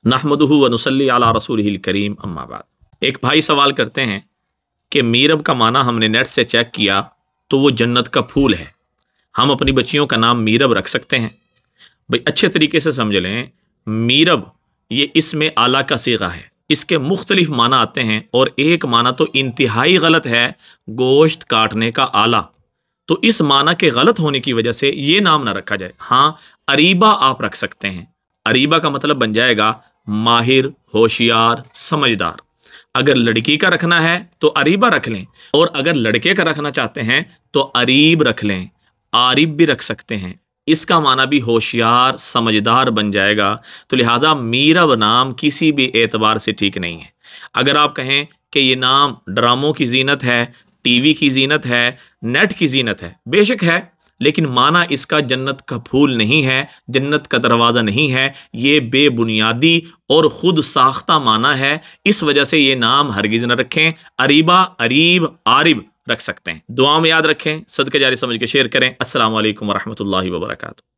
नहमदुहु व नुसल्ली अला रसूलिहिल करीम, अम्मा बाद। एक भाई सवाल करते हैं कि मीरब का माना हमने नेट से चेक किया तो वो जन्नत का फूल है, हम अपनी बच्चियों का नाम मीरब रख सकते हैं? भाई अच्छे तरीके से समझ लें, मीरब ये इसमें आला का सीगा है, इसके मुख्तलिफ माना आते हैं और एक माना तो इंतहाई गलत है, गोश्त काटने का आला। तो इस माना के गलत होने की वजह से ये नाम ना रखा जाए। हाँ, अरीबा आप रख सकते हैं। अरीबा का मतलब बन जाएगा माहिर, होशियार, समझदार। अगर लड़की का रखना है तो अरीबा रख लें, और अगर लड़के का रखना चाहते हैं तो अरीब रख लें, आरिब भी रख सकते हैं। इसका माना भी होशियार, समझदार बन जाएगा। तो लिहाजा मीरब नाम किसी भी एतबार से ठीक नहीं है। अगर आप कहें कि ये नाम ड्रामों की जीनत है, टीवी की जीनत है, नेट की जीनत है, बेशक है, लेकिन माना इसका जन्नत का फूल नहीं है, जन्नत का दरवाज़ा नहीं है। ये बेबुनियादी और ख़ुद साख्ता माना है। इस वजह से ये नाम हरगिज़ न रखें। अरीबा, अरीब, आरिब रख सकते हैं। दुआ में याद रखें, सदके जारी समझ के शेयर करें। अस्सलामु अलैकुम वरहमतुल्लाहि वबरकातुहू।